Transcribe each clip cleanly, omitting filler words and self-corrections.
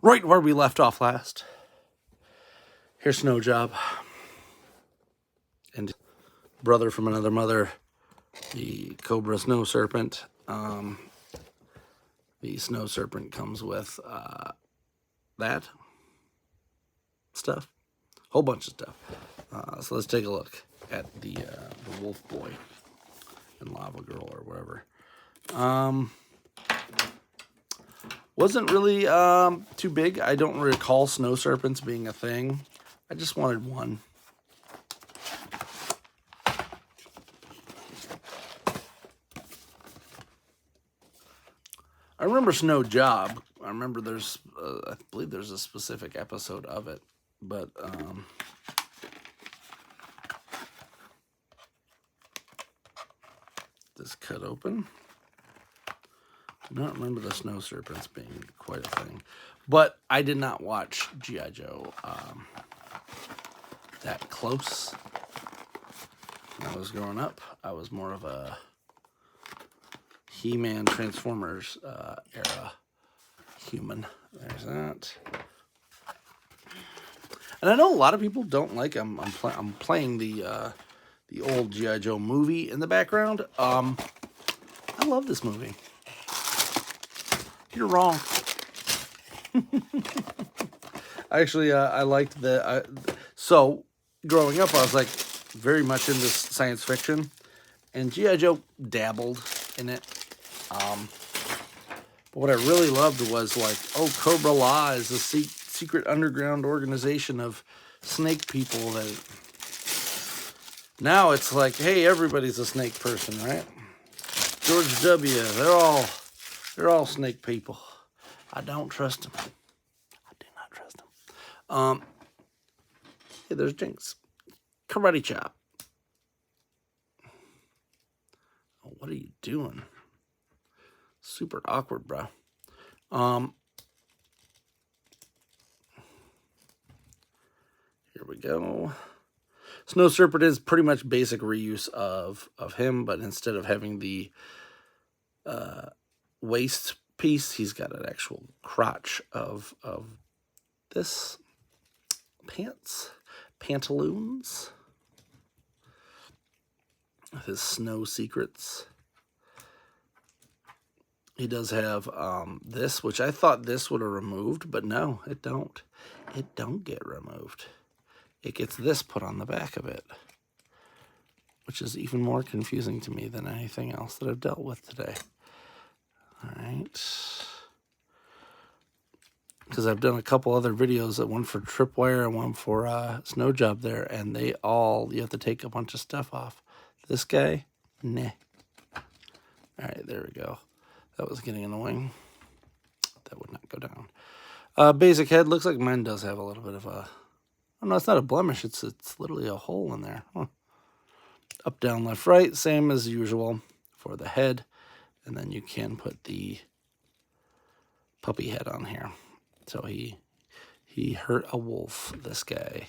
Right where we left off last. Here's Snow Job. And brother from another mother, the Cobra Snow Serpent. The Snow Serpent comes with that stuff. Whole bunch of stuff. So let's take a look at the Wolf Boy and Lava Girl or whatever. Wasn't really too big. I don't recall snow serpents being a thing. I just wanted one. I remember Snow Job. I remember there's, I believe there's a specific episode of it, but this cut open. I don't remember the snow serpents being quite a thing, but I did not watch G.I. Joe that close when I was growing up. I was more of a He-Man Transformers era human. There's that. And I know a lot of people don't like them. I'm playing the old G.I. Joe movie in the background. I love this movie. You're wrong. Actually, I liked the... so, growing up, I was like very much into science fiction. And G.I. Joe dabbled in it. But what I really loved was like, oh, Cobra Law is a secret underground organization of snake people that... Now it's like, hey, everybody's a snake person, right? George W., they're all snake people. I don't trust them. I do not trust them. Hey, there's Jinx. Karate chop. Oh, what are you doing? Super awkward, bro. Here we go. Snow Serpent is pretty much basic reuse of him, but instead of having the waist piece, he's got an actual crotch of this pantaloons with his snow secrets. He does have this, which I thought this would have removed, but no, it don't. It don't get removed. It gets this put on the back of it, which is even more confusing to me than anything else that I've dealt with today. All right. Because I've done a couple other videos, one for Tripwire and one for Snow Job there, and you have to take a bunch of stuff off. This guy, nah. All right, there we go. That was getting annoying. That would not go down. Basic head, looks like mine does have a little bit of a... Oh, no, it's not a blemish. It's literally a hole in there. Huh. Up, down, left, right. Same as usual for the head. And then you can put the puppy head on here. So he hurt a wolf, this guy.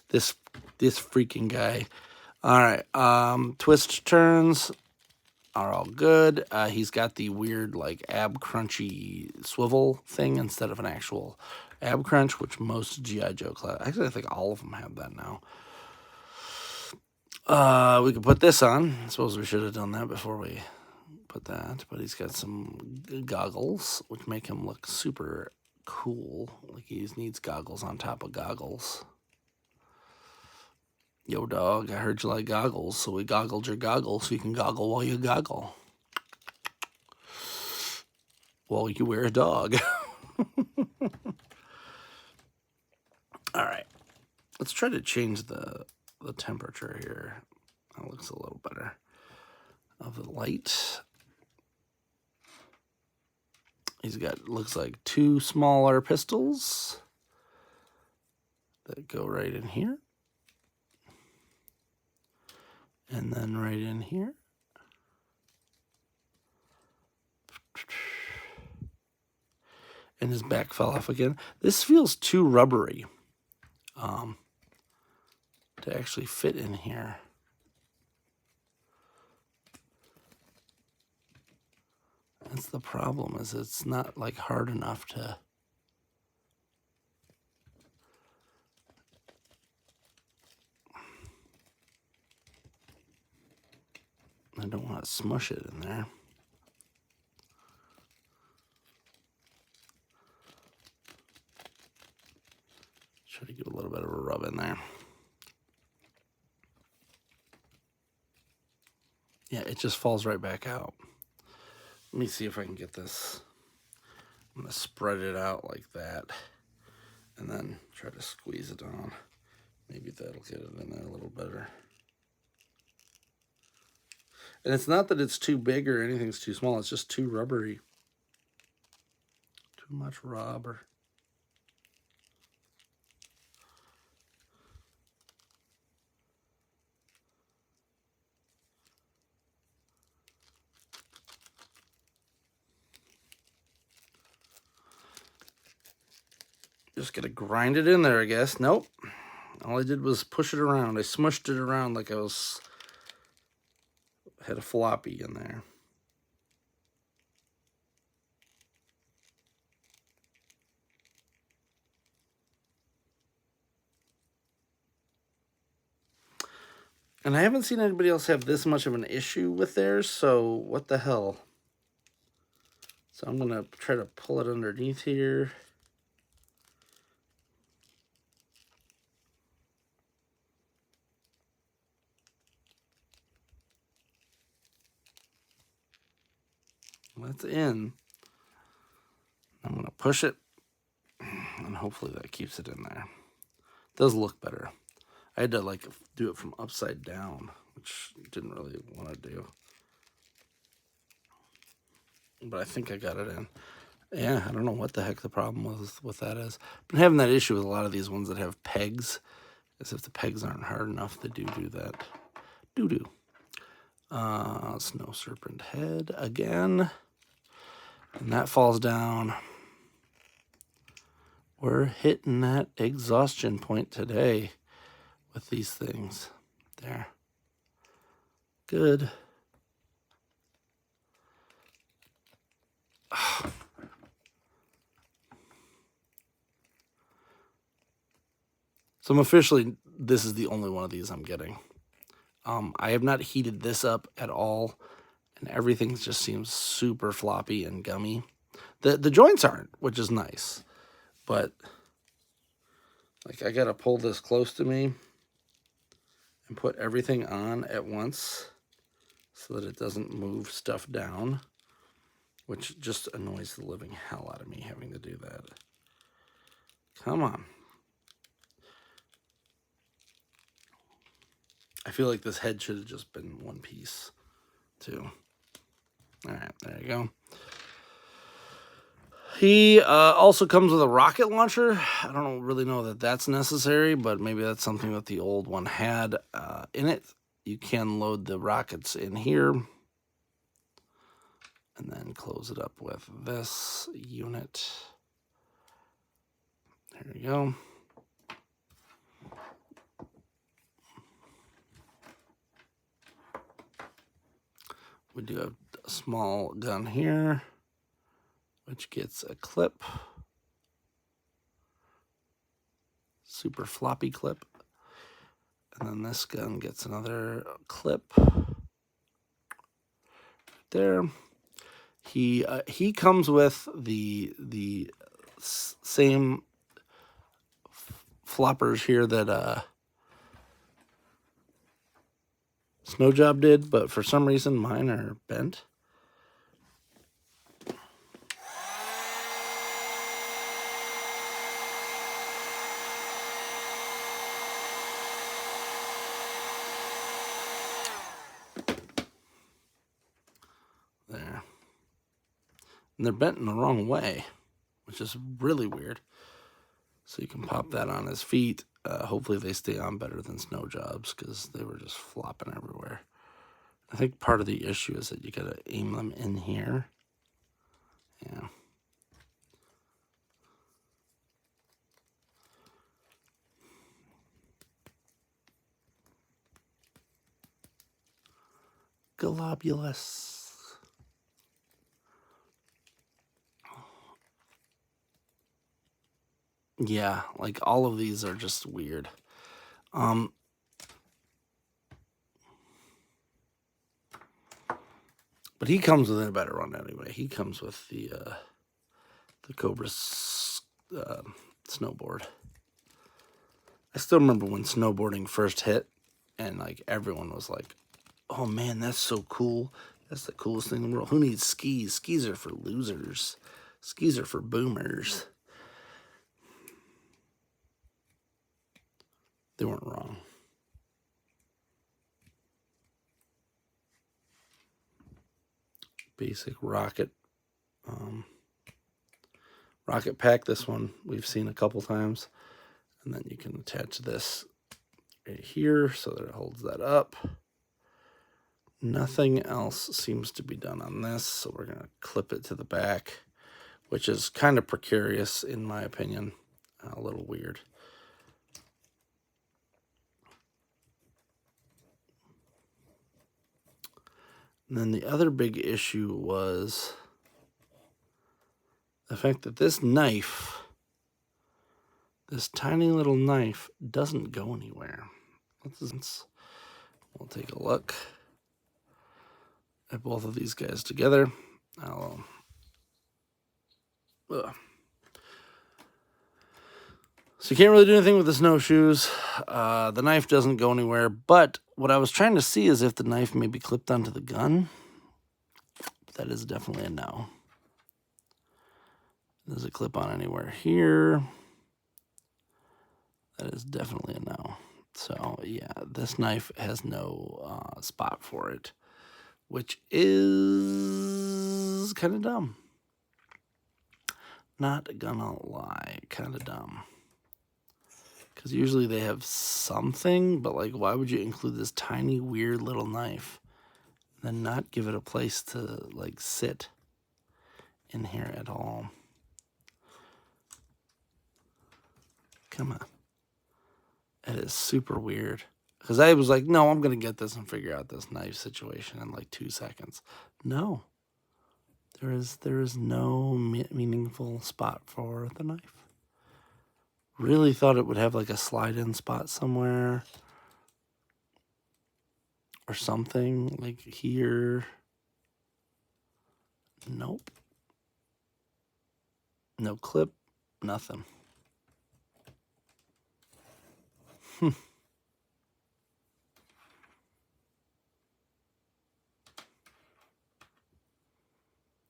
This freaking guy. All right. Twist turns are all good. He's got the weird, like, ab crunchy swivel thing instead of an actual ab crunch, which most G.I. Joe class... Actually, I think all of them have that now. We could put this on. I suppose we should have done that before we put that. But he's got some goggles, which make him look super cool. Like he needs goggles on top of goggles. Yo, dog, I heard you like goggles, so we goggled your goggles so you can goggle while you goggle. While you wear a dog. All right. Let's try to change the temperature here. That looks a little better. Of the light. He's got, looks like 2 smaller pistols that go right in here. And then right in here. And his back fell off again. This feels too rubbery to actually fit in here. That's the problem, is it's not like hard enough to I don't want to smush it in there. Try to give a little bit of a rub in there. Yeah, it just falls right back out. Let me see if I can get this. I'm going to spread it out like that and then try to squeeze it on. Maybe that'll get it in there a little better. And it's not that it's too big or anything's too small. It's just too rubbery. Too much rubber. Just gotta grind it in there, I guess. Nope. All I did was push it around. I smushed it around like I had a floppy in there. And I haven't seen anybody else have this much of an issue with theirs, so what the hell? So I'm gonna try to pull it underneath here. That's in. I'm gonna push it, and hopefully that keeps it in there. It does look better. I had to like do it from upside down, which didn't really want to do. But I think I got it in. Yeah, I don't know what the heck the problem was with that is. I've been having that issue with a lot of these ones that have pegs, as if the pegs aren't hard enough, they do that. Doo-doo. Snow Serpent head again. And that falls down. We're hitting that exhaustion point today with these things. There. Good. So I'm officially, this is the only one of these I'm getting. I have not heated this up at all, and everything just seems super floppy and gummy. The joints aren't, which is nice, but like I gotta pull this close to me and put everything on at once so that it doesn't move stuff down, which just annoys the living hell out of me having to do that. Come on. I feel like this head should have just been one piece, too. All right, there you go. He also comes with a rocket launcher. I don't really know that that's necessary, but maybe that's something that the old one had in it. You can load the rockets in here and then close it up with this unit. There you go. We do have a small gun here, which gets a clip. Super floppy clip. And then this gun gets another clip. There. He comes with the same floppers here that Snow Job did, but for some reason mine are bent. There. And they're bent in the wrong way, which is really weird. So you can pop that on his feet. Hopefully they stay on better than Snow Job's because they were just flopping everywhere. I think part of the issue is that you gotta aim them in here. Yeah. Globulous. Yeah, like all of these are just weird. But he comes with a better run anyway. He comes with the Cobra snowboard. I still remember when snowboarding first hit, and like everyone was like, "Oh man, that's so cool! That's the coolest thing in the world. Who needs skis? Skis are for losers. Skis are for boomers." They weren't wrong. Basic rocket pack. This one we've seen a couple times. And then you can attach this right here so that it holds that up. Nothing else seems to be done on this, so we're going to clip it to the back, which is kind of precarious in my opinion. A little weird. And then the other big issue was the fact that this knife, this tiny little knife, doesn't go anywhere. We'll take a look at both of these guys together. So you can't really do anything with the snowshoes. The knife doesn't go anywhere, but what I was trying to see is if the knife may be clipped onto the gun. That is definitely a no. Does it clip on anywhere here? That is definitely a no. So yeah, this knife has no spot for it, which is kind of dumb. Not gonna lie, kind of dumb. Because usually they have something, but like, why would you include this tiny, weird little knife and then not give it a place to like sit in here at all? Come on. It is super weird. Because I was like, no, I'm going to get this and figure out this knife situation in like 2 seconds. No. There is no meaningful spot for the knife. Really thought it would have like a slide-in spot somewhere. Or something like here. Nope. No clip. Nothing.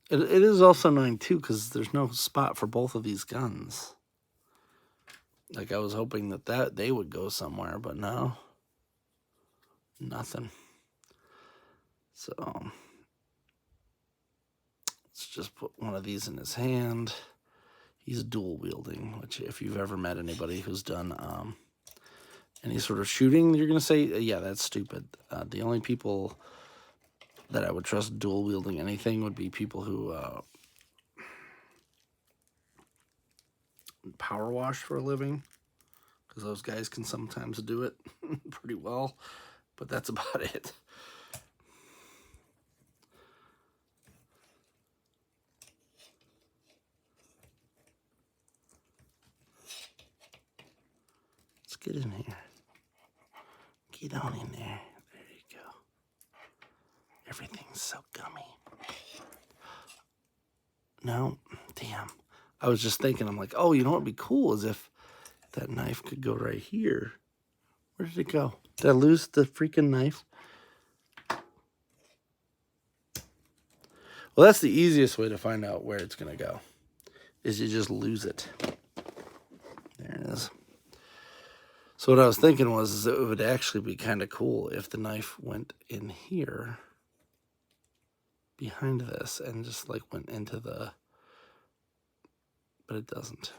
It is also annoying too because there's no spot for both of these guns. Like I was hoping that they would go somewhere, but no. Nothing. So let's just put one of these in his hand. He's dual wielding, which if you've ever met anybody who's done any sort of shooting, you're going to say, yeah, that's stupid. The only people that I would trust dual wielding anything would be people who power wash for a living, because those guys can sometimes do it pretty well, but that's about it. Let's get in here. Get on in there. There you go. Everything's so gummy. No, damn. I was just thinking, I'm like, oh, you know what would be cool is if that knife could go right here. Where did it go? Did I lose the freaking knife? Well, that's the easiest way to find out where it's going to go, is you just lose it. There it is. So what I was thinking was it would actually be kind of cool if the knife went in here behind this and just like went into the, but it doesn't.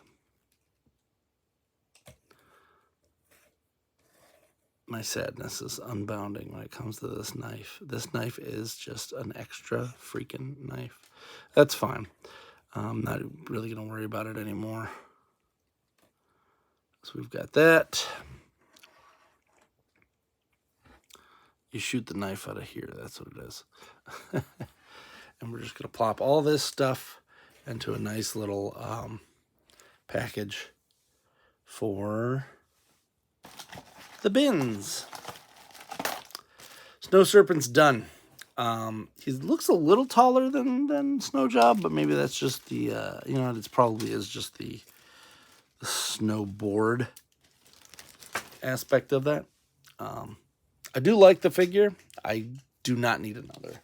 My sadness is unbounding when it comes to this knife. This knife is just an extra freaking knife. That's fine. I'm not really going to worry about it anymore. So we've got that. You shoot the knife out of here. That's what it is. And we're just going to plop all this stuff into a nice little package for the bins. Snow Serpent's done. He looks a little taller than Snowjob, but maybe that's just the, you know, it's probably is just the snowboard aspect of that. I do like the figure. I do not need another.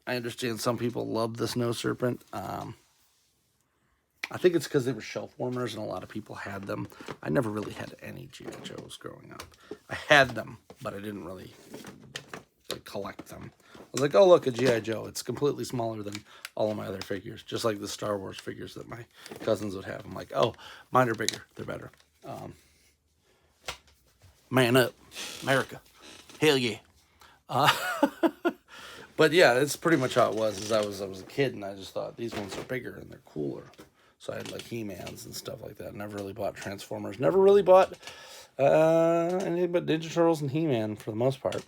I understand some people love the Snow Serpent. I think it's because they were shelf warmers and a lot of people had them. I never really had any G.I. Joes growing up. I had them, but I didn't really like collect them. I was like, oh, look, a G.I. Joe. It's completely smaller than all of my other figures, just like the Star Wars figures that my cousins would have. I'm like, oh, mine are bigger. They're better. Man up. America. Hell yeah. But yeah, it's pretty much how it was. As I was a kid, and I just thought these ones are bigger and they're cooler. So I had like He-Mans and stuff like that. Never really bought Transformers. Never really bought anything but Ninja Turtles and He-Man for the most part.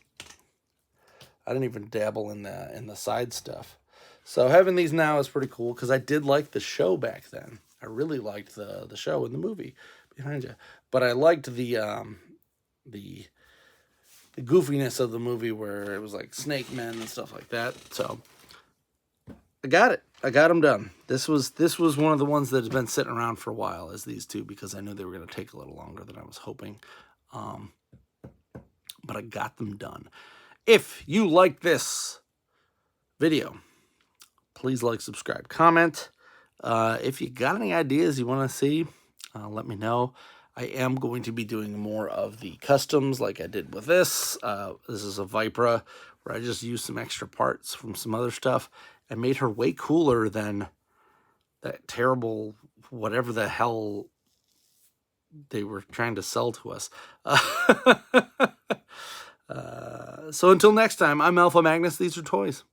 I didn't even dabble in the side stuff. So having these now is pretty cool because I did like the show back then. I really liked the show and the movie behind you, but I liked the goofiness of the movie where it was like Snake Men and stuff like that. So I got it. I got them done. This was one of the ones that has been sitting around for a while, as these two, because I knew they were going to take a little longer than I was hoping. But I got them done. If you like this video, please like, subscribe, comment. If you got any ideas you want to see, let me know. I am going to be doing more of the customs like I did with this. This is a Vipra where I just used some extra parts from some other stuff and made her way cooler than that terrible whatever the hell they were trying to sell to us. So until next time, I'm Alpha Magnus. These are toys.